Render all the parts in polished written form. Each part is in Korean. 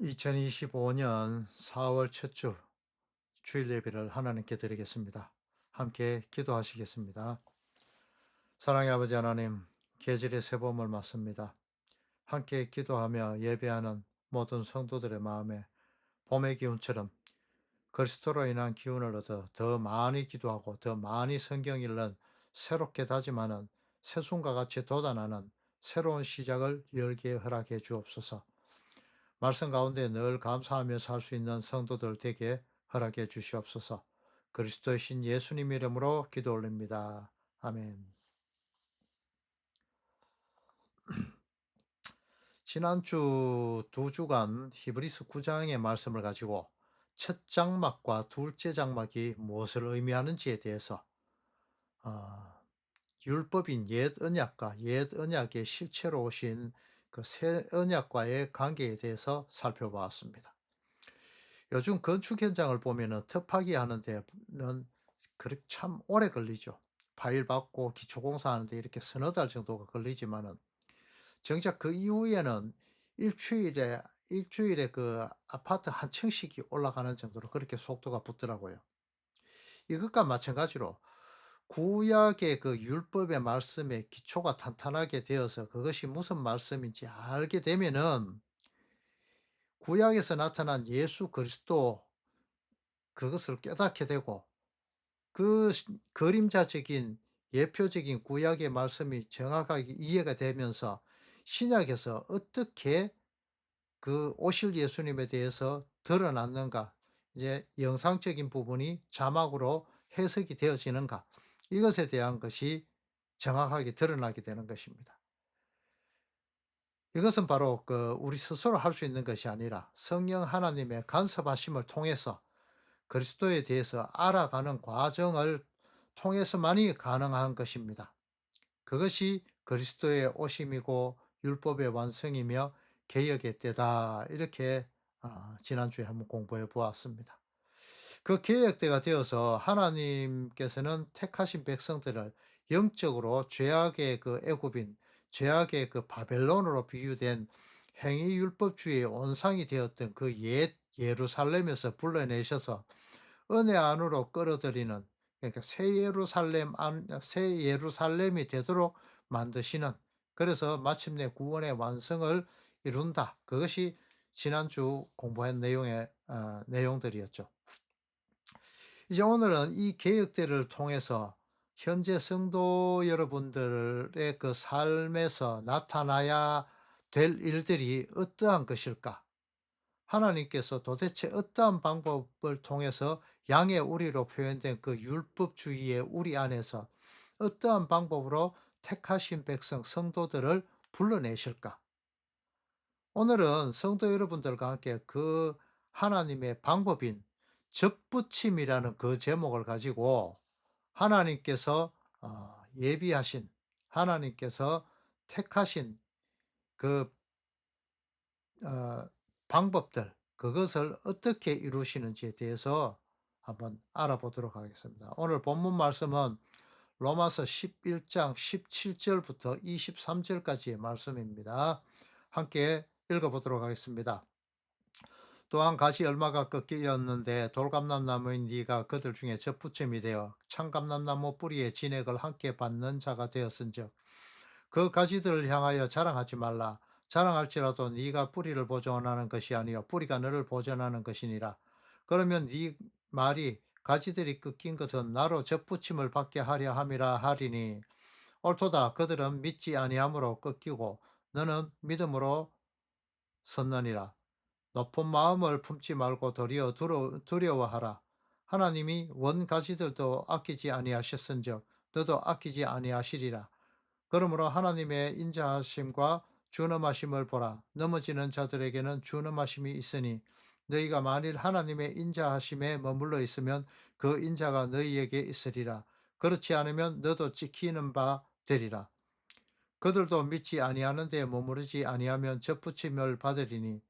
2025년 4월 첫 주 주일 예배를 하나님께 드리겠습니다. 함께 기도하시겠습니다. 사랑의 아버지 하나님, 계절의 새봄을 맞습니다. 함께 기도하며 예배하는 모든 성도들의 마음에 봄의 기운처럼 그리스도로 인한 기운을 얻어 더 많이 기도하고 더 많이 성경 읽는 새롭게 다짐하는 새순과 같이 돋아나는 새로운 시작을 열게 허락해 주옵소서. 말씀 가운데 늘 감사하며 살 수 있는 성도들 되게 허락해 주시옵소서. 그리스도의 신 예수님 이름으로 기도 올립니다. 아멘. 지난주 두 주간 히브리서 9장의 말씀을 가지고 첫 장막과 둘째 장막이 무엇을 의미하는지에 대해서 어, 율법인 옛 언약과 옛 언약의 실체로 오신 그 새 언약과의 관계에 대해서 살펴보았습니다. 요즘 건축 현장을 보면은 터파기 하는 데는 그렇게 참 오래 걸리죠. 파일 받고 기초 공사하는데 이렇게 서너 달 정도가 걸리지만은 정작 그 이후에는 일주일에 일주일에 그 아파트 한 층씩이 올라가는 정도로 그렇게 속도가 붙더라고요. 이것과 마찬가지로 구약의 그 율법의 말씀에 기초가 탄탄하게 되어서 그것이 무슨 말씀인지 알게 되면은 구약에서 나타난 예수 그리스도 그것을 깨닫게 되고 그 그림자적인 예표적인 구약의 말씀이 정확하게 이해가 되면서 신약에서 어떻게 그 오실 예수님에 대해서 드러났는가, 이제 영상적인 부분이 자막으로 해석이 되어지는가, 이것에 대한 것이 정확하게 드러나게 되는 것입니다. 이것은 바로 그 우리 스스로 할 수 있는 것이 아니라 성령 하나님의 간섭하심을 통해서 그리스도에 대해서 알아가는 과정을 통해서만이 가능한 것입니다. 그것이 그리스도의 오심이고 율법의 완성이며 개혁의 때다. 이렇게 지난주에 한번 공부해 보았습니다. 그 개혁때가 되어서 하나님께서는 택하신 백성들을 영적으로 죄악의 그 애굽인 죄악의 그 바벨론으로 비유된 행위율법주의의 온상이 되었던 그 옛 예루살렘에서 불러내셔서 은혜 안으로 끌어들이는, 그러니까 새 예루살렘이 되도록 만드시는, 그래서 마침내 구원의 완성을 이룬다. 그것이 지난주 공부한 내용의 내용들이었죠. 이제 오늘은 이 개혁들을 통해서 현재 성도 여러분들의 그 삶에서 나타나야 될 일들이 어떠한 것일까? 하나님께서 도대체 어떠한 방법을 통해서 양의 우리로 표현된 그 율법주의의 우리 안에서 어떠한 방법으로 택하신 백성 성도들을 불러내실까? 오늘은 성도 여러분들과 함께 그 하나님의 방법인 접붙임이라는 그 제목을 가지고 하나님께서 예비하신, 하나님께서 택하신 그 방법들, 그것을 어떻게 이루시는지에 대해서 한번 알아보도록 하겠습니다. 오늘 본문 말씀은 로마서 11장 17절부터 23절까지의 말씀입니다. 함께 읽어보도록 하겠습니다. 또한 가시 얼마가 꺾이었는데 돌감람나무인 네가 그들 중에 접붙임이 되어 참감람나무 뿌리의 진액을 함께 받는 자가 되었은즉 그 가지들을 향하여 자랑하지 말라. 자랑할지라도 네가 뿌리를 보존하는 것이 아니요 뿌리가 너를 보존하는 것이니라. 그러면 네 말이 가지들이 꺾인 것은 나로 접붙임을 받게 하려 함이라 하리니 옳도다. 그들은 믿지 아니함으로 꺾이고 너는 믿음으로 섰느니라. 높은 마음을 품지 말고 도리어 두려워하라. 하나님이 원 가지들도 아끼지 아니하셨은즉 너도 아끼지 아니하시리라. 그러므로 하나님의 인자하심과 준엄하심을 보라. 넘어지는 자들에게는 준엄하심이 있으니 너희가 만일 하나님의 인자하심에 머물러 있으면 그 인자가 너희에게 있으리라. 그렇지 않으면 너도 찍히는 바 되리라. 그들도 믿지 아니하는 데 머무르지 아니하면 접붙임을 받으리니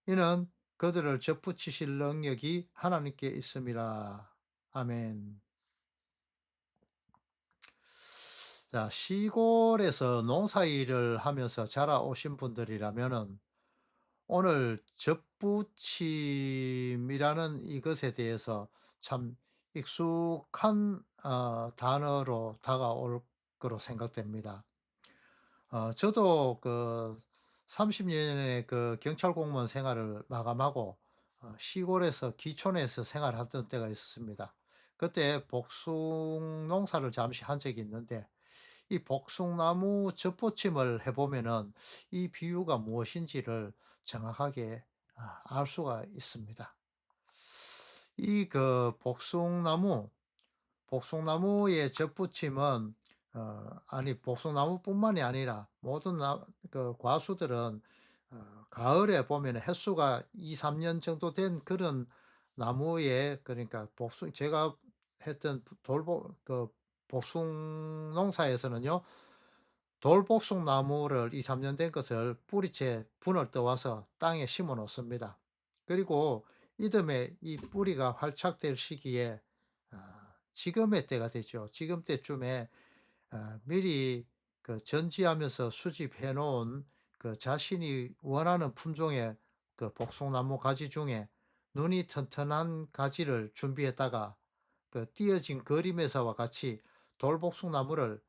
이는 그들을 접붙이실 능력이 하나님께 있음이라. 아멘. 자, 시골에서 농사일을 하면서 자라오신 분들이라면은 오늘 접붙임이라는 이것에 대해서 참 익숙한 단어로 다가올 거로 생각됩니다. 저도 그 30 년의 그 경찰 공무원 생활을 마감하고 시골에서 기촌에서 생활하던 때가 있었습니다. 그때 복숭 농사를 잠시 한 적이 있는데 이 복숭나무 접붙임을 해 보면은 이 비유가 무엇인지를 정확하게 알 수가 있습니다. 이 그 복숭나무의 접붙임은 아니 복숭나무뿐만이 아니라 모든 과수들은 가을에 보면 햇수가 2-3년 정도 된 그런 나무에, 그러니까 복숭 제가 했던 돌복 복숭 농사에서는요. 돌복숭 나무를 2-3년 된 것을 뿌리채 분을 떠 와서 땅에 심어 놓습니다. 그리고 이듬해 이 뿌리가 활착될 시기에 지금의 때가 되죠. 지금 때쯤에 미리 그 전지하면서 수집해 놓은 그 자신이 원하는 품종의 그 복숭나무 가지 중에 눈이 튼튼한 가지를 준비했다가 그 띄어진 그림에서와 같이 돌복숭나무를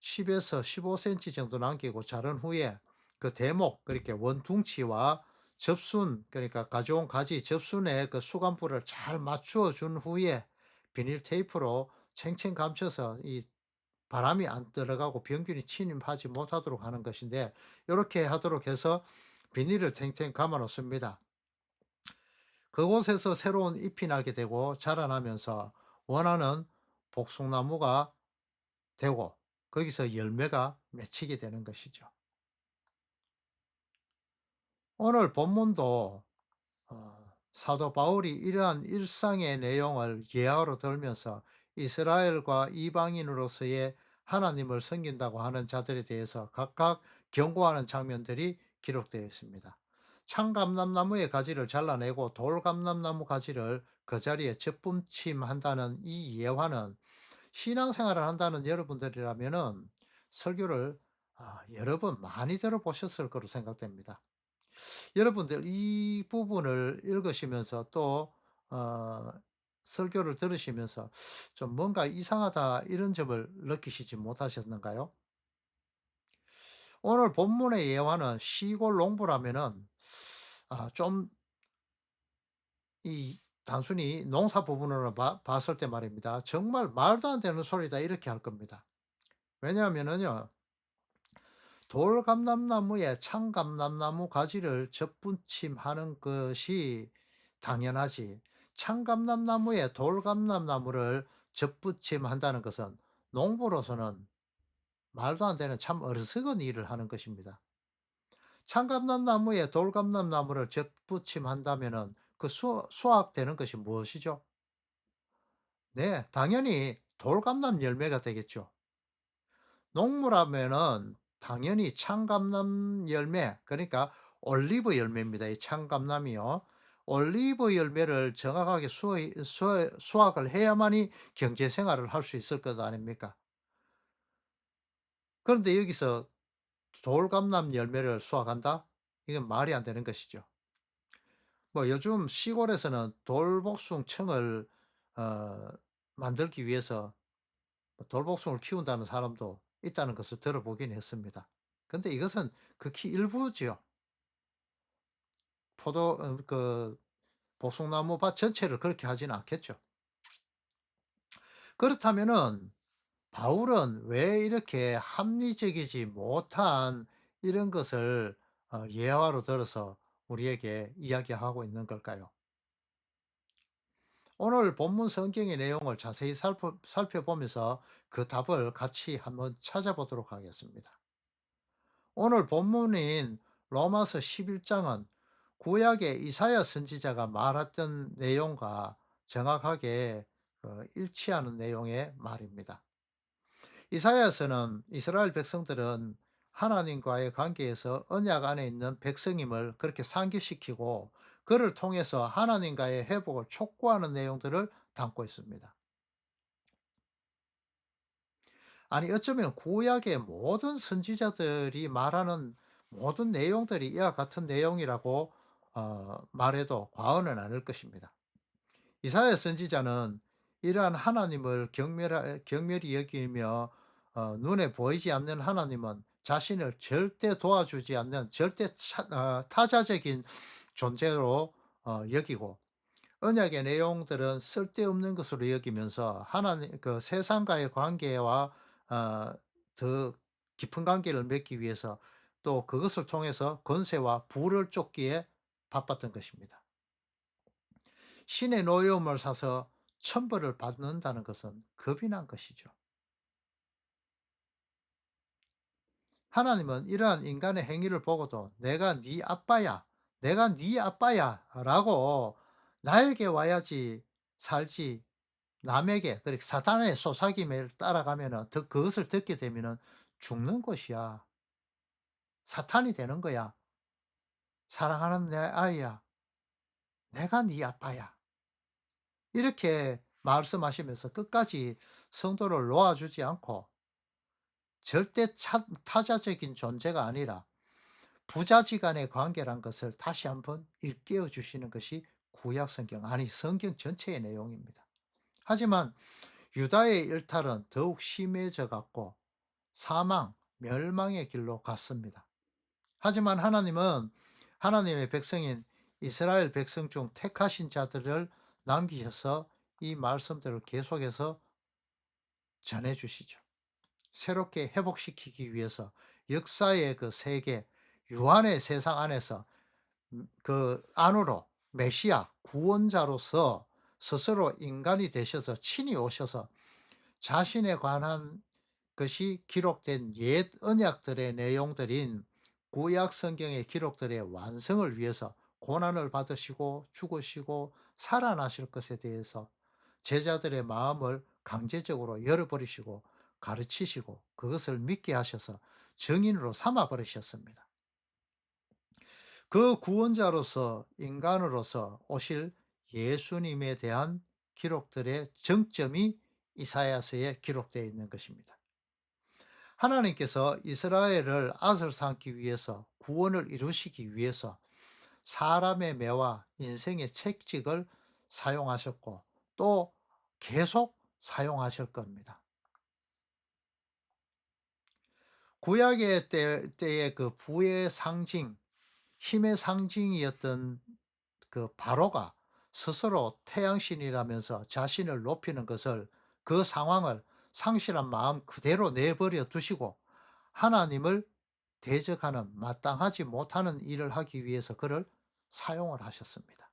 10에서 15cm 정도 남기고 자른 후에 그 대목, 그렇게 원둥치와 접순, 그러니까 가져온 가지 접순에 그 수감부를 잘 맞추어 준 후에 비닐 테이프로 챙챙 감춰서 이 바람이 안 들어가고 병균이 침입하지 못하도록 하는 것인데, 이렇게 하도록 해서 비닐을 탱탱 감아 놓습니다. 그곳에서 새로운 잎이 나게 되고 자라나면서 원하는 복숭나무가 되고 거기서 열매가 맺히게 되는 것이죠. 오늘 본문도 사도 바울이 이러한 일상의 내용을 예화로 들면서 이스라엘과 이방인으로서의 하나님을 섬긴다고 하는 자들에 대해서 각각 경고하는 장면들이 기록되어 있습니다. 참감람나무의 가지를 잘라내고 돌감람나무 가지를 그 자리에 접붙임한다는 이 예화는 신앙생활을 한다는 여러분들이라면은 설교를 여러 번 많이 들어보셨을 거로 생각됩니다. 여러분들 이 부분을 읽으시면서 또 어 설교를 들으시면서 좀 '뭔가 이상하다.' 이런 점을 느끼시지 못하셨는가요? 오늘 본문의 예화는 시골 농부라면은 좀 이 단순히 농사 부분으로 봤을 때 말입니다. '정말 말도 안 되는 소리다.' 이렇게 할 겁니다. 왜냐하면은요. 돌감람나무에 참감람나무 가지를 접붙임하는 것이 당연하지, 참감람나무에 돌감람나무를 접붙임한다는 것은 농부로서는 말도 안 되는 참 어리석은 일을 하는 것입니다. 참감람나무에 돌감람나무를 접붙임한다면은 그 수확되는 것이 무엇이죠? 네, 당연히 돌감람 열매가 되겠죠. 농무라면은 당연히 참감람 열매, 그러니까 올리브 열매입니다. 이 참감람이요. 올리브 열매를 정확하게 수확을 해야만이 경제 생활을 할 수 있을 것 아닙니까? 그런데 여기서 돌감람 열매를 수확한다? 이건 말이 안 되는 것이죠. 뭐 요즘 시골에서는 돌복숭청을 어 만들기 위해서 뭐 돌복숭을 키운다는 사람도 있다는 것을 들어보긴 했습니다. 근데 이것은 극히 일부지요. 포도 복숭나무 밭 전체를 그렇게 하지는 않겠죠. 그렇다면은 바울은 왜 이렇게 합리적이지 못한 이런 것을 예화로 들어서 우리에게 이야기하고 있는 걸까요? 오늘 본문 성경의 내용을 자세히 살펴보면서 그 답을 같이 한번 찾아보도록 하겠습니다. 오늘 본문인 로마서 11장은 구약의 이사야 선지자가 말했던 내용과 정확하게 일치하는 내용의 말입니다. 이사야서는 이스라엘 백성들은 하나님과의 관계에서 언약 안에 있는 백성임을 그렇게 상기시키고 그를 통해서 하나님과의 회복을 촉구하는 내용들을 담고 있습니다. 아니 어쩌면 구약의 모든 선지자들이 말하는 모든 내용들이 이와 같은 내용이라고 말해도 과언은 아닐 것입니다. 이사야 선지자는 이러한 하나님을 경멸히 여기며 눈에 보이지 않는 하나님은 자신을 절대 도와주지 않는 절대 타자적인 존재로 여기고, 언약의 내용들은 쓸데없는 것으로 여기면서 하나님 그 세상과의 관계와 어 더 깊은 관계를 맺기 위해서 또 그것을 통해서 권세와 부를 쫓기에 바빴던 것입니다. 신의 노여움을 사서 천벌을 받는다는 것은 겁이 난 것이죠. 하나님은 이러한 인간의 행위를 보고도 "내가 네 아빠야. 내가 네 아빠야."라고 나에게 와야지 살지, 남에게 그러니까 사탄의 속삭임을 따라가면은 그것을 듣게 되면은 죽는 것이야. 사탄이 되는 거야. "사랑하는 내 아이야. 내가 네 아빠야." 이렇게 말씀하시면서 끝까지 성도를 놓아주지 않고 절대 타자적인 존재가 아니라 부자지간의 관계란 것을 다시 한번 일깨워 주시는 것이 구약 성경, 아니 성경 전체의 내용입니다. 하지만 유다의 일탈은 더욱 심해져 갔고 사망, 멸망의 길로 갔습니다. 하지만 하나님은 하나님의 백성인 이스라엘 백성 중 택하신 자들을 남기셔서 이 말씀들을 계속해서 전해 주시죠. 새롭게 회복시키기 위해서 역사의 그 세계, 유한의 세상 안에서 그 안으로 메시아 구원자로서 스스로 인간이 되셔서 친히 오셔서 자신에 관한 것이 기록된 옛 언약들의 내용들인 구약 성경의 기록들의 완성을 위해서 고난을 받으시고 죽으시고 살아나실 것에 대해서 제자들의 마음을 강제적으로 열어버리시고 가르치시고 그것을 믿게 하셔서 증인으로 삼아 버리셨습니다. 그 구원자로서 인간으로서 오실 예수님에 대한 기록들의 정점이 이사야서에 기록되어 있는 것입니다. 하나님께서 이스라엘을 아들 삼기 위해서 구원을 이루시기 위해서 사람의 매와 인생의 채찍을 사용하셨고 또 계속 사용하실 겁니다. 구약의 때의 그 부의 상징, 힘의 상징이었던 그 바로가 스스로 태양신이라면서 자신을 높이는 것을, 그 상황을 상실한 마음 그대로 내버려 두시고 하나님을 대적하는 마땅하지 못하는 일을 하기 위해서 그를 사용을 하셨습니다.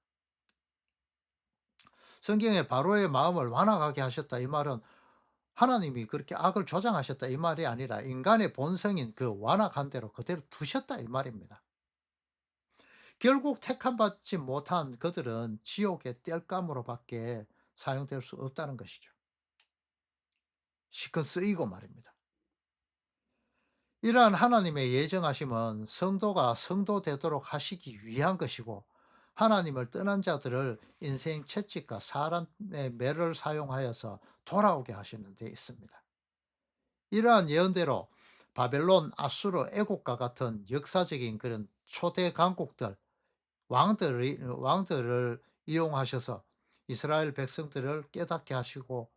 성경에 바로의 마음을 완악하게 하셨다 이 말은 하나님이 그렇게 악을 조장하셨다 이 말이 아니라 인간의 본성인 그 완악한 대로 그대로 두셨다 이 말입니다. 결국 택함 받지 못한 그들은 지옥의 땔감으로 밖에 사용될 수 없다는 것이죠. 시컷 쓰이고 말입니다. 이러한 하나님의 예정하심은 성도가 성도 되도록 하시기 위한 것이고 하나님을 떠난 자들을 인생 채찍과 사람의 매를 사용하여서 돌아오게 하시는 데 있습니다. 이러한 예언대로 바벨론, 아수르, 애국과 같은 역사적인 그런 초대 강국들, 왕들을 이용하셔서 이스라엘 백성들을 깨닫게 하시고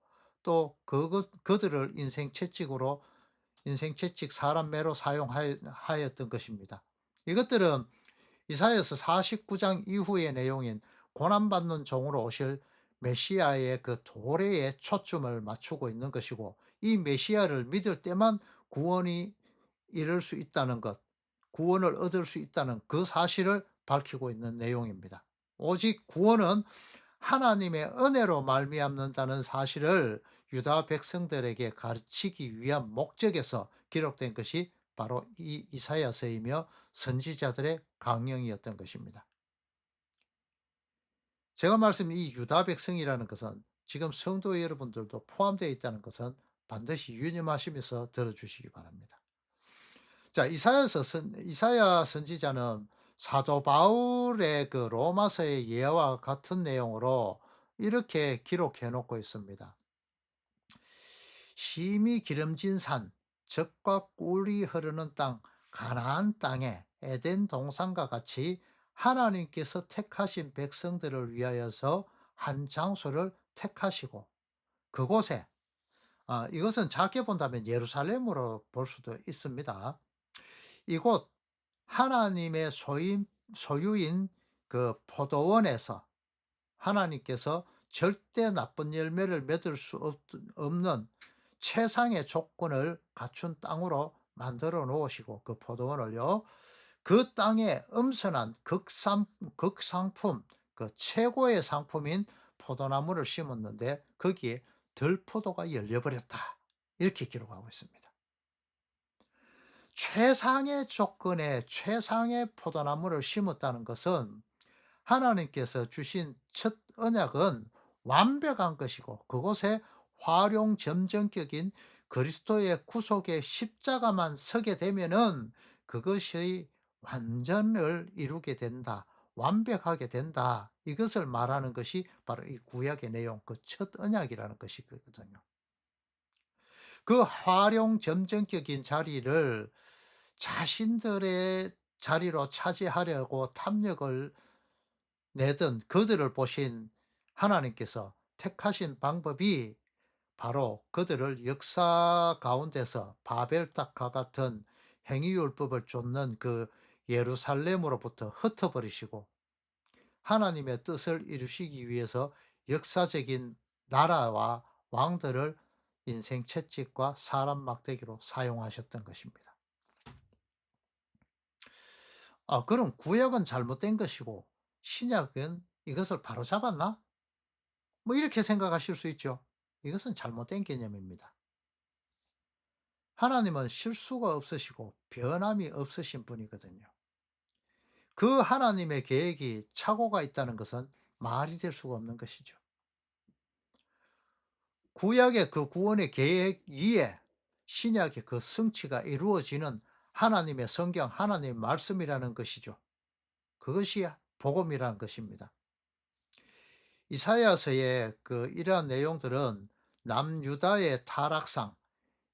또 그들을 인생 채찍 사람 매로 사용하였던 것입니다. 이것들은 이사야서 49장 이후의 내용인 고난받는 종으로 오실 메시아의 그 도래에 초점을 맞추고 있는 것이고 이 메시아를 믿을 때만 구원이 이룰 수 있다는 것, 구원을 얻을 수 있다는 그 사실을 밝히고 있는 내용입니다. 오직 구원은 하나님의 은혜로 말미암는다는 사실을 유다 백성들에게 가르치기 위한 목적에서 기록된 것이 바로 이 이사야서이며 선지자들의 강령이었던 것입니다. 제가 말씀 이 유다 백성이라는 것은 지금 성도 여러분들도 포함되어 있다는 것은 반드시 유념하시면서 들어주시기 바랍니다. 자, 이사야 선지자는 사도 바울의 그 로마서의 예와 같은 내용으로 이렇게 기록해 놓고 있습니다. 심히 기름진 산, 젖과 꿀이 흐르는 땅, 가나안 땅에 에덴 동산과 같이 하나님께서 택하신 백성들을 위하여서 한 장소를 택하시고 그곳에, 이것은 작게 본다면 예루살렘으로 볼 수도 있습니다. 이곳 하나님의 소유인 그 포도원에서 하나님께서 절대 나쁜 열매를 맺을 수 없는 최상의 조건을 갖춘 땅으로 만들어 놓으시고 그 포도원을요. 그 땅에 엄선한 극상품, 그 최고의 상품인 포도나무를 심었는데 거기에 들포도가 열려버렸다. 이렇게 기록하고 있습니다. 최상의 조건에 최상의 포도나무를 심었다는 것은 하나님께서 주신 첫 언약은 완벽한 것이고 그곳에 활용점정격인 그리스도의 구속의 십자가만 서게 되면은 그것이 완전을 이루게 된다. 완벽하게 된다. 이것을 말하는 것이 바로 이 구약의 내용, 그 첫 언약이라는 것이거든요. 그 활용점정격인 자리를 자신들의 자리로 차지하려고 탐욕을 내던 그들을 보신 하나님께서 택하신 방법이 바로 그들을 역사 가운데서 바벨탑과 같은 행위율법을 쫓는 그 예루살렘으로부터 흩어버리시고 하나님의 뜻을 이루시기 위해서 역사적인 나라와 왕들을 인생 채찍과 사람 막대기로 사용하셨던 것입니다. 그럼 구약은 잘못된 것이고 신약은 이것을 바로잡았나? 뭐 이렇게 생각하실 수 있죠. 이것은 잘못된 개념입니다. 하나님은 실수가 없으시고 변함이 없으신 분이거든요. 그 하나님의 계획이 착오가 있다는 것은 말이 될 수가 없는 것이죠. 구약의 그 구원의 계획 위에 신약의 그 성취가 이루어지는 하나님의 성경, 하나님의 말씀이라는 것이죠. 그것이 복음이라는 것입니다. 이사야서의 그 이러한 내용들은 남유다의 타락상,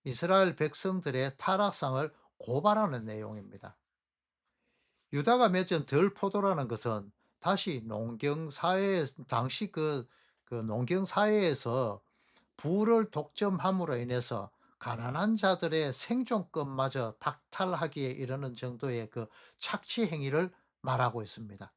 이스라엘 백성들의 타락상을 고발하는 내용입니다. 유다가 맺은 들포도라는 것은 다시 농경사회, 당시 그 농경사회에서 부를 독점함으로 인해서 가난한 자들의 생존권마저 박탈하기에 이르는 정도의 그 착취 행위를 말하고 있습니다.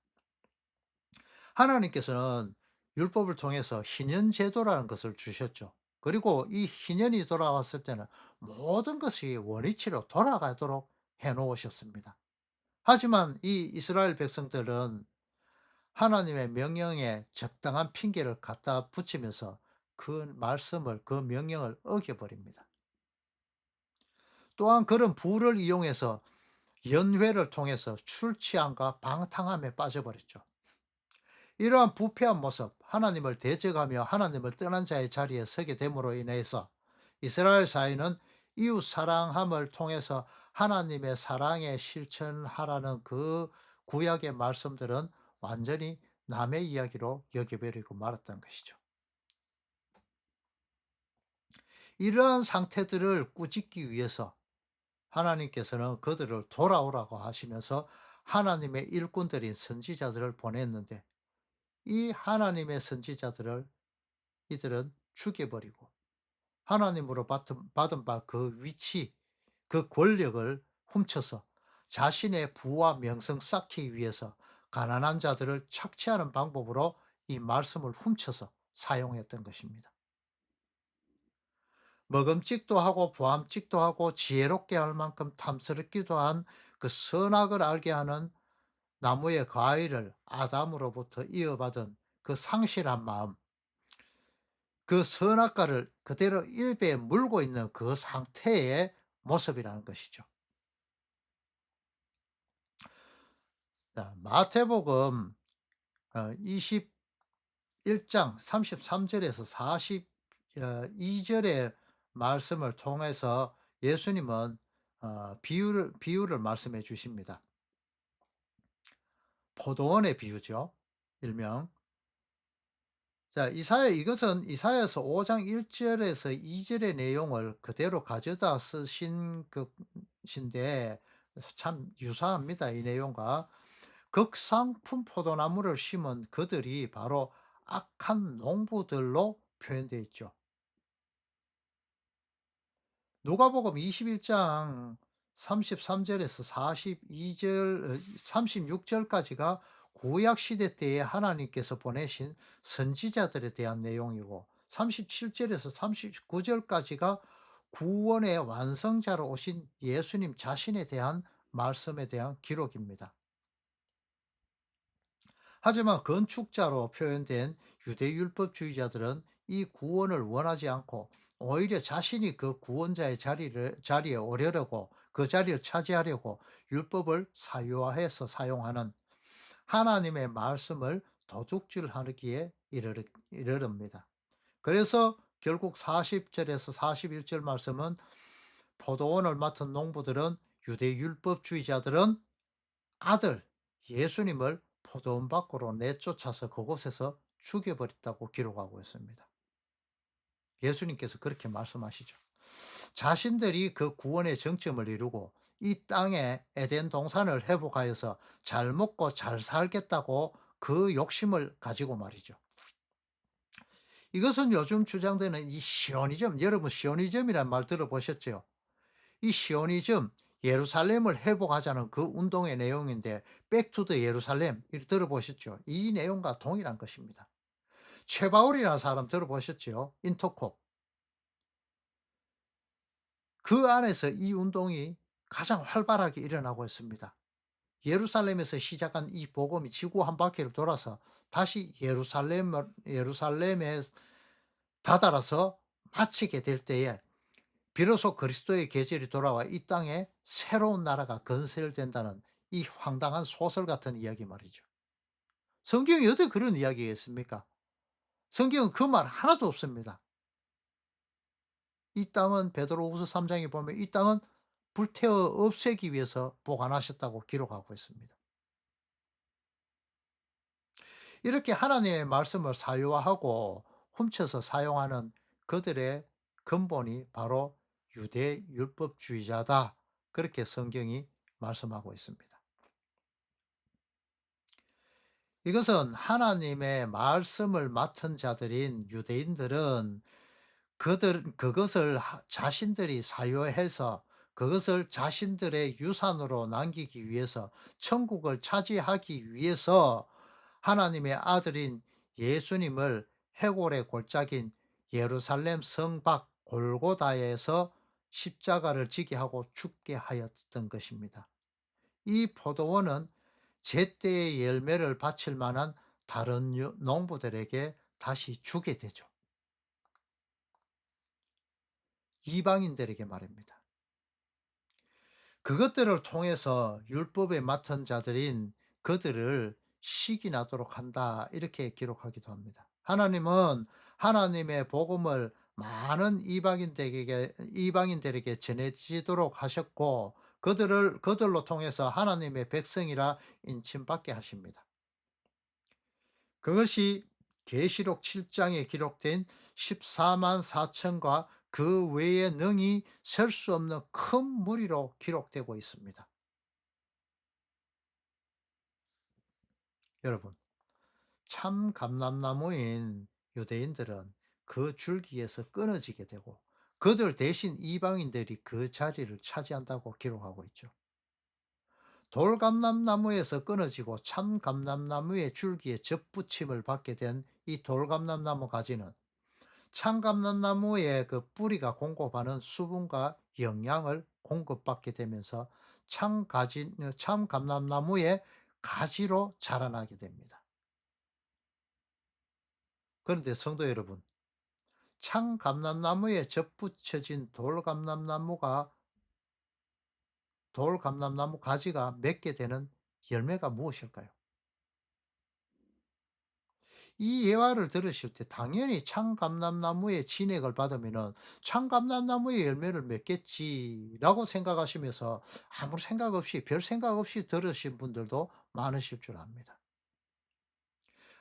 하나님께서는 율법을 통해서 희년 제도라는 것을 주셨죠. 그리고 이 희년이 돌아왔을 때는 모든 것이 원위치로 돌아가도록 해 놓으셨습니다. 하지만 이 이스라엘 백성들은 하나님의 명령에 적당한 핑계를 갖다 붙이면서 그 말씀을, 그 명령을 어겨버립니다. 또한 그런 부를 이용해서 연회를 통해서 출취함과 방탕함에 빠져버렸죠. 이러한 부패한 모습, 하나님을 대적하며 하나님을 떠난 자의 자리에 서게 됨으로 인해서 이스라엘 사회는 이웃 사랑함을 통해서 하나님의 사랑에 실천하라는 그 구약의 말씀들은 완전히 남의 이야기로 여겨버리고 말았던 것이죠. 이러한 상태들을 꾸짖기 위해서 하나님께서는 그들을 돌아오라고 하시면서 하나님의 일꾼들인 선지자들을 보냈는데 이 하나님의 선지자들을 이들은 죽여버리고 하나님으로 받은 바 그 위치, 그 권력을 훔쳐서 자신의 부와 명성 쌓기 위해서 가난한 자들을 착취하는 방법으로 이 말씀을 훔쳐서 사용했던 것입니다. 먹음직도 하고 보암직도 하고 지혜롭게 할 만큼 탐스럽기도 한 그 선악을 알게 하는 나무의 과일을 아담으로부터 이어받은 그 상실한 마음, 그 선악과를 그대로 입에 물고 있는 그 상태의 모습이라는 것이죠. 자, 마태복음 21장 33 절에서 42 절의 말씀을 통해서 예수님은 비유를 말씀해 주십니다. 포도원의 비유죠. 일명. 자, 이것은 이사야서 5장 1 절에서 2 절의 내용을 그대로 가져다 쓰신 것인데 참 유사합니다, 이 내용과. 극상품 포도나무를 심은 그들이 바로 악한 농부들로 표현되어 있죠. 누가복음 21장 33절에서 42절 36절까지가 구약 시대 때에 하나님께서 보내신 선지자들에 대한 내용이고, 37절에서 39절까지가 구원의 완성자로 오신 예수님 자신에 대한 말씀에 대한 기록입니다. 하지만 건축자로 표현된 유대율법주의자들은 이 구원을 원하지 않고 오히려 자신이 그 구원자의 자리에 오려고, 그 자리를 차지하려고 율법을 사유화해서 사용하는 하나님의 말씀을 도둑질하기에 이르릅니다. 그래서 결국 40절에서 41절 말씀은, 포도원을 맡은 농부들은, 유대율법주의자들은 아들 예수님을 포도원 밖으로 내쫓아서 그곳에서 죽여버렸다고 기록하고 있습니다. 예수님께서 그렇게 말씀하시죠. 자신들이 그 구원의 정점을 이루고 이 땅에 에덴 동산을 회복하여서 잘 먹고 잘 살겠다고 그 욕심을 가지고 말이죠. 이것은 요즘 주장되는 이 시오니즘, 여러분 시오니즘이란 말 들어보셨죠? 이 시오니즘, 예루살렘을 회복하자는 그 운동의 내용인데, 백투더 예루살렘 이 들어보셨죠? 이 내용과 동일한 것입니다. 최바울이라는 사람 들어보셨죠? 인터콕. 그 안에서 이 운동이 가장 활발하게 일어나고 있습니다. 예루살렘에서 시작한 이 복음이 지구 한 바퀴를 돌아서 다시 예루살렘에 다다라서 마치게 될 때에 비로소 그리스도의 계절이 돌아와 이 땅에 새로운 나라가 건설된다는 이 황당한 소설 같은 이야기 말이죠. 성경이 어떻게 그런 이야기가 있습니까? 성경은 그 말 하나도 없습니다. 이 땅은 베드로후서 3장에 보면 이 땅은 불태워 없애기 위해서 보관하셨다고 기록하고 있습니다. 이렇게 하나님의 말씀을 사유화하고 훔쳐서 사용하는 그들의 근본이 바로 유대 율법주의자다. 그렇게 성경이 말씀하고 있습니다. 이것은 하나님의 말씀을 맡은 자들인 유대인들은 그것을 자신들이 사유해서 그것을 자신들의 유산으로 남기기 위해서, 천국을 차지하기 위해서 하나님의 아들인 예수님을 해골의 골짜기인 예루살렘 성 밖 골고다에서 십자가를 지게 하고 죽게 하였던 것입니다. 이 포도원은 제때의 열매를 바칠 만한 다른 농부들에게 다시 주게 되죠. 이방인들에게 말입니다. 그것들을 통해서 율법에 맡은 자들인 그들을 시기나도록 한다. 이렇게 기록하기도 합니다. 하나님은 하나님의 복음을 많은 이방인들에게 전해지도록 하셨고, 그들로 통해서 하나님의 백성이라 인침받게 하십니다. 그것이 계시록 7장에 기록된 14만 4천과 그 외에 능히 셀 수 없는 큰 무리로 기록되고 있습니다. 여러분, 참 감람나무인 유대인들은 그 줄기에서 끊어지게 되고 그들 대신 이방인들이 그 자리를 차지한다고 기록하고 있죠. 돌감람나무에서 끊어지고 참 감람나무의 줄기에 접붙임을 받게 된 이 돌감람나무 가지는 참감람나무의 그 뿌리가 공급하는 수분과 영양을 공급받게 되면서 참감람나무의 가지로 자라나게 됩니다. 그런데 성도 여러분, 참감람나무에 접붙여진 돌감람나무 가지가 맺게 되는 열매가 무엇일까요? 이 예화를 들으실 때 당연히 참감람나무의 진액을 받으면은 '참감람나무의 열매를 맺겠지.'라고 생각하시면서 아무 생각 없이, 별 생각 없이 들으신 분들도 많으실 줄 압니다.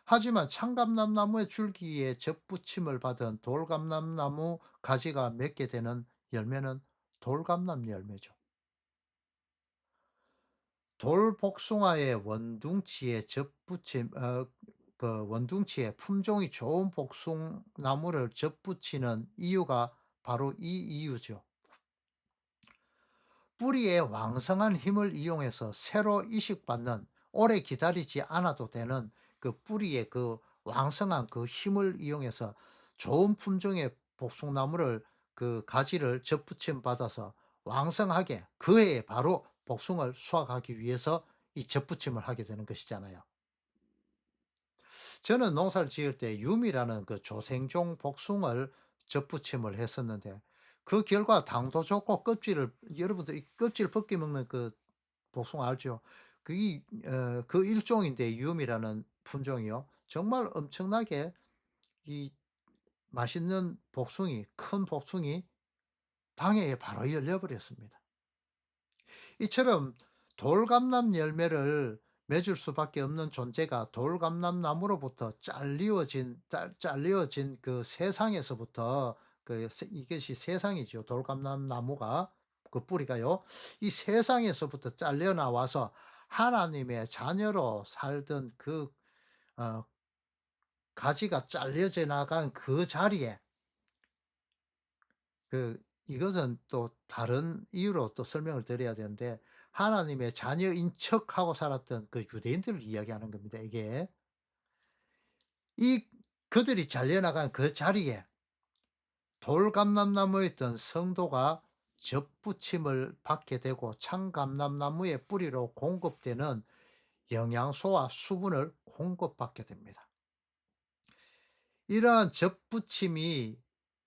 하지만 참감람나무의 줄기에 접붙임을 받은 돌감람나무 가지가 맺게 되는 열매는 돌감람 열매죠. 돌복숭아의 원둥치에 접붙임 그 원둥치에 품종이 좋은 복숭나무를 접붙이는 이유가 바로 이 이유죠. 뿌리의 왕성한 힘을 이용해서 새로 이식받는, 오래 기다리지 않아도 되는 그 뿌리의 그 왕성한 그 힘을 이용해서 좋은 품종의 복숭나무를 그 가지를 접붙임 받아서 왕성하게 그 해에 바로 복숭을 수확하기 위해서 이 접붙임을 하게 되는 것이잖아요. 저는 농사를 지을 때 유미라는 그 조생종 복숭을 접붙임을 했었는데, 그 결과 당도 좋고 껍질을, 여러분들 껍질 벗겨 먹는 그 복숭아 알죠? 그 일종인데, 유미라는 품종이요. 정말 엄청나게 이 맛있는 복숭이, 큰 복숭이 당해에 바로 열려 버렸습니다. 이처럼 돌감람 열매를 맺을 수밖에 없는 존재가 돌감람나무로부터 잘리어진 그 세상에서부터, 이것이 세상이죠. 돌감람나무가, 그 뿌리가요. 이 세상에서부터 잘려 나와서 하나님의 자녀로 살던 그 어 가지가 잘려져 나간 그 자리에, 이것은 또 다른 이유로 또 설명을 드려야 되는데, 하나님의 자녀인 척하고 살았던 그 유대인들을 이야기하는 겁니다, 이게. 이 그들이 잘려나간 그 자리에 돌감람나무에 있던 성도가 접붙임을 받게 되고, 참감람나무의 뿌리로 공급되는 영양소와 수분을 공급받게 됩니다. 이러한 접붙임이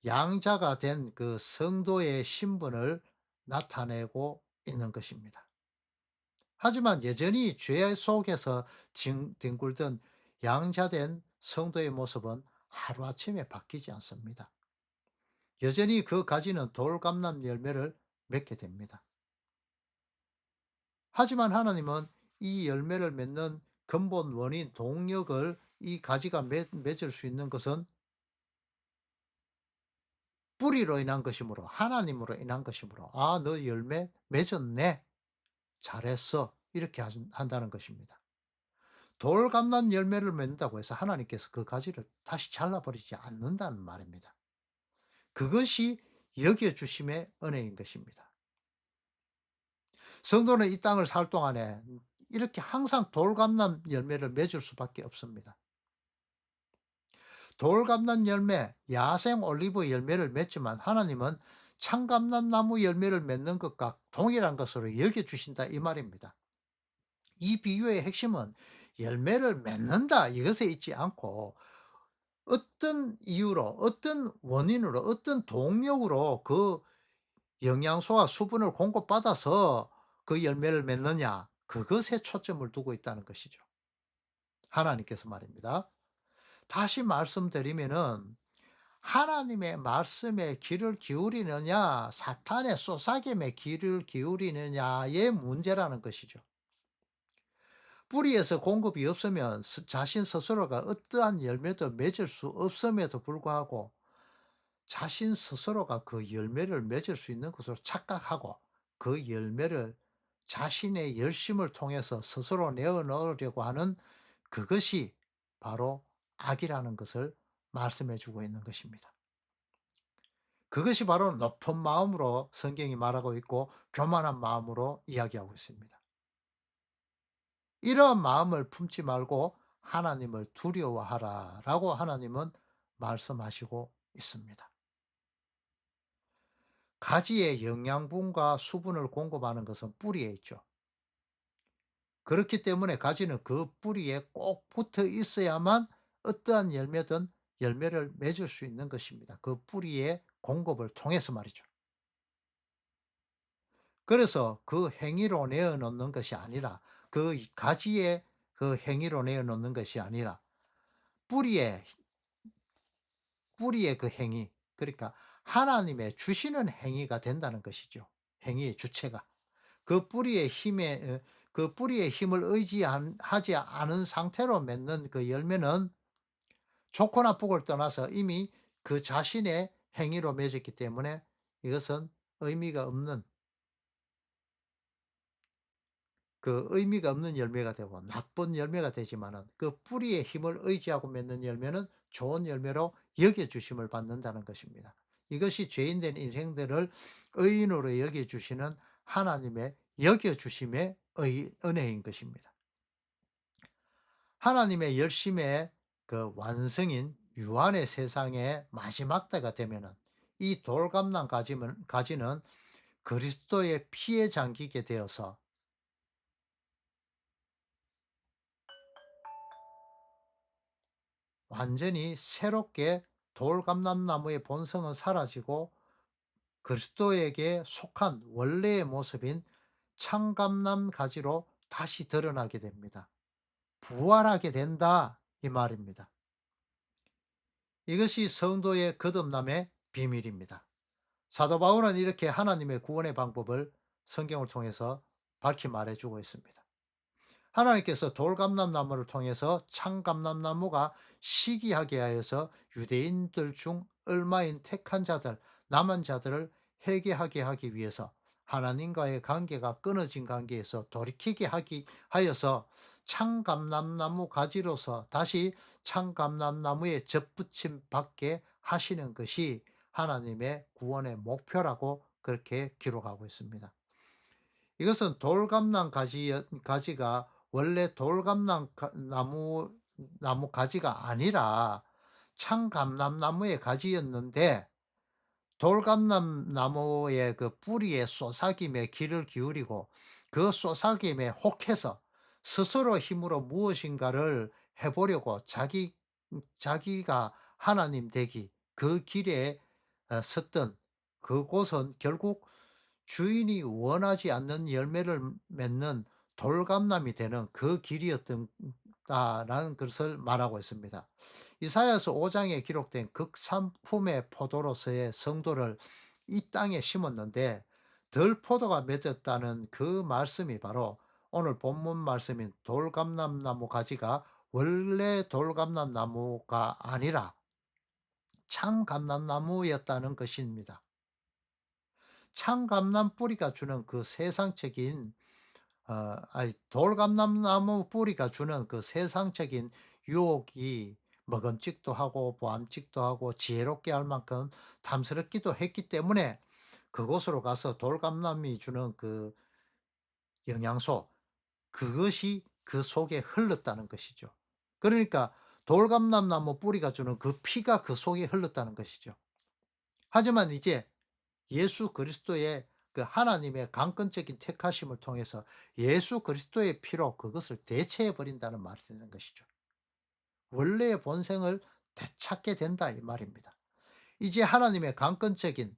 양자가 된 그 성도의 신분을 나타내고 있는 것입니다. 하지만 여전히 죄 속에서 뒹굴던 양자된 성도의 모습은 하루아침에 바뀌지 않습니다. 여전히 그 가지는 돌감람 열매를 맺게 됩니다. 하지만 하나님은 이 열매를 맺는 근본 원인, 동력을, 이 가지가 맺을 수 있는 것은 뿌리로 인한 것이므로, 하나님으로 인한 것이므로, "아 너 열매 맺었네. 잘했어." 이렇게 한다는 것입니다. 돌감난 열매를 맺는다고 해서 하나님께서 그 가지를 다시 잘라 버리지 않는다는 말입니다. 그것이 여겨 주심의 은혜인 것입니다. 성도는 이 땅을 살 동안에 이렇게 항상 돌감난 열매를 맺을 수밖에 없습니다. 돌감난 열매, 야생 올리브 열매를 맺지만 하나님은 참감난 나무 열매를 맺는 것과 동일한 것으로 여겨 주신다, 이 말입니다. 이 비유의 핵심은 열매를 맺는다 이것에 있지 않고, 어떤 이유로, 어떤 원인으로, 어떤 동력으로 그 영양소와 수분을 공급받아서 그 열매를 맺느냐, 그것에 초점을 두고 있다는 것이죠. 하나님께서 말입니다. 다시 말씀드리면은, 하나님의 말씀에 귀를 기울이느냐, 사탄의 쏘사김에 귀를 기울이느냐의 문제라는 것이죠. 뿌리에서 공급이 없으면 자신 스스로가 어떠한 열매도 맺을 수 없음에도 불구하고, 자신 스스로가 그 열매를 맺을 수 있는 것으로 착각하고, 그 열매를 자신의 열심을 통해서 스스로 내어 넣으려고 하는, 그것이 바로 악이라는 것을 말씀해 주고 있는 것입니다. 그것이 바로 높은 마음으로 성경이 말하고 있고, 교만한 마음으로 이야기하고 있습니다. 이러한 마음을 품지 말고 하나님을 두려워하라라고 하나님은 말씀하시고 있습니다. 가지에 영양분과 수분을 공급하는 것은 뿌리에 있죠. 그렇기 때문에 가지는 그 뿌리에 꼭 붙어 있어야만 어떠한 열매든 열매를 맺을 수 있는 것입니다. 그 뿌리의 공급을 통해서 말이죠. 그래서 그 행위로 내어 놓는 것이 아니라, 그 가지의 그 행위로 내어 놓는 것이 아니라, 뿌리의 뿌리의 그 행위, 그러니까 하나님의 주시는 행위가 된다는 것이죠. 행위의 주체가. 그 뿌리의 힘을 하지 않은 상태로 맺는 그 열매는 좋고 나쁘고를 떠나서 이미 그 자신의 행위로 맺었기 때문에 이것은 의미가 없는 그 의미가 없는 열매가 되고 나쁜 열매가 되지만은 그 뿌리의 힘을 의지하고 맺는 열매는 좋은 열매로 여겨 주심을 받는다는 것입니다. 이것이 죄인된 인생들을 의인으로 여겨 주시는 하나님의 여겨 주심의 은혜인 것입니다. 하나님의 열심의 그 완성인 유한의 세상의 마지막 때가 되면은 이 돌감난 가지는 그리스도의 피에 잠기게 되어서 완전히 새롭게 돌감람나무의 본성은 사라지고 그리스도에게 속한 원래의 모습인 창감람 가지로 다시 드러나게 됩니다. 부활하게 된다 이 말입니다. 이것이 성도의 거듭남의 비밀입니다. 사도 바울은 이렇게 하나님의 구원의 방법을 성경을 통해서 밝히 말해주고 있습니다. 하나님께서 돌감람나무를 통해서 창감람나무가 시기하게 하여서 유대인들 중 얼마인 택한 자들, 남은 자들을 회개하게 하기 위해서 하나님과의 관계가 끊어진 관계에서 돌이키게 하기 하여서 창감람나무 가지로서 다시 창감람나무에 접붙임 받게 하시는 것이 하나님의 구원의 목표라고 그렇게 기록하고 있습니다. 이것은 돌감람 가지가 원래 돌감람 나무 가지가 아니라 창감람나무의 가지였는데 돌감람 나무의 그 뿌리에 쏘사김에 귀를 기울이고 그 쏘사김에 혹해서 스스로 힘으로 무엇인가를 해 보려고 자기가 하나님 되기 그 길에 섰던 그곳은 결국 주인이 원하지 않는 열매를 맺는 돌감람이 되는 그 길이었던 다라는 것을 말하고 있습니다. 이사야서 5 장에 기록된 극산품의 포도로서의 성도를 이 땅에 심었는데 덜 포도가 맺었다는 그 말씀이 바로 오늘 본문 말씀인 돌감람나무 가지가 원래 돌감람나무가 아니라 창감람나무였다는 것입니다. 창감람 뿌리가 주는 그 세상적인 돌감람나무 뿌리가 주는 그 세상적인 유혹이 먹음직도 하고 보암직도 하고 지혜롭게 할 만큼 탐스럽기도 했기 때문에 그곳으로 가서 돌감람이 주는 그 영양소 그것이 그 속에 흘렀다는 것이죠. 그러니까 돌감람나무 뿌리가 주는 그 피가 그 속에 흘렀다는 것이죠. 하지만 이제 예수 그리스도의 그 하나님의 강권적인 택하심을 통해서 예수 그리스도의 피로 그것을 대체해 버린다는 말이 되는 것이죠. 원래의 본성을 되찾게 된다 이 말입니다. 이제 하나님의 강권적인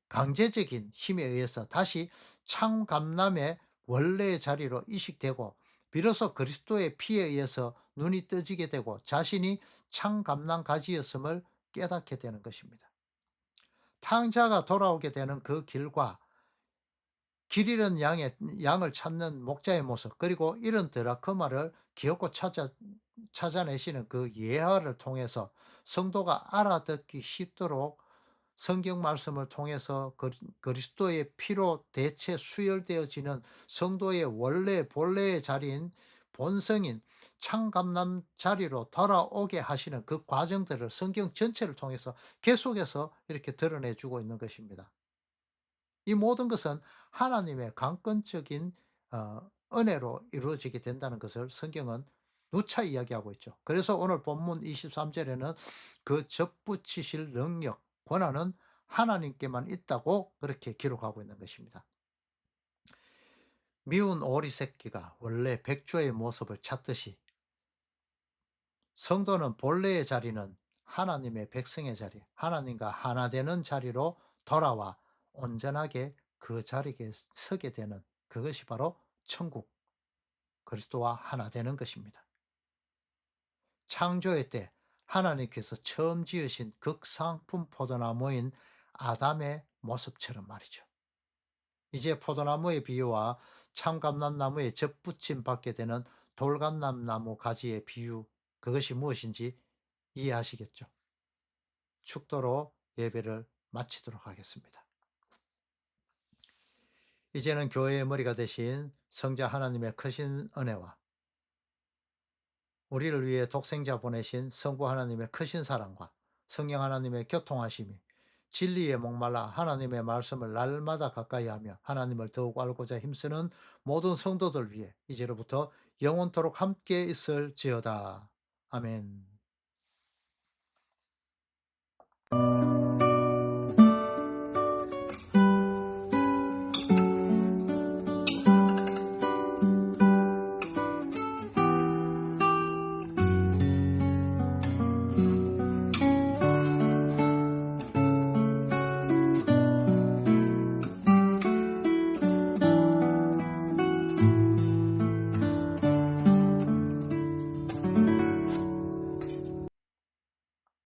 강제적인 힘에 의해서 다시 창감남의 원래의 자리로 이식되고 비로소 그리스도의 피에 의해서 눈이 떠지게 되고 자신이 창감남 가지였음을 깨닫게 되는 것입니다. 탕자가 돌아오게 되는 그 길과 길 잃은 양을 찾는 목자의 모습 그리고 잃은 드라크마를 기어코 찾아내시는 그 예화를 통해서 성도가 알아듣기 쉽도록 성경 말씀을 통해서 그리스도의 피로 대체 수혈되어지는 성도의 원래 본래의 자리인 본성인 창감남 자리로 돌아오게 하시는 그 과정들을 성경 전체를 통해서 계속해서 이렇게 드러내 주고 있는 것입니다. 이 모든 것은 하나님의 강권적인 은혜로 이루어지게 된다는 것을 성경은 누차 이야기하고 있죠. 그래서 오늘 본문 23 절에는 그 접붙이실 능력, 권한은 하나님께만 있다고 그렇게 기록하고 있는 것입니다. 미운 오리 새끼가 원래 백조의 모습을 찾듯이 성도는 본래의 자리는 하나님의 백성의 자리, 하나님과 하나 되는 자리로 돌아와 온전하게 그 자리에 서게 되는 그것이 바로 천국, 그리스도와 하나 되는 것입니다. 창조의 때 하나님께서 처음 지으신 극상품 포도나무인 아담의 모습처럼 말이죠. 이제 포도나무의 비유와 참감람나무의 접붙임 받게 되는 돌감람나무 가지의 비유, 그것이 무엇인지 이해하시겠죠? 축도로 예배를 마치도록 하겠습니다. 이제는 교회의 머리가 되신 성자 하나님의 크신 은혜와 우리를 위해 독생자 보내신 성부 하나님의 크신 사랑과 성령 하나님의 교통하심이 진리에 목말라 하나님의 말씀을 날마다 가까이 하며 하나님을 더욱 알고자 힘쓰는 모든 성도들 위해 이제로부터 영원토록 함께 있을지어다. 아멘.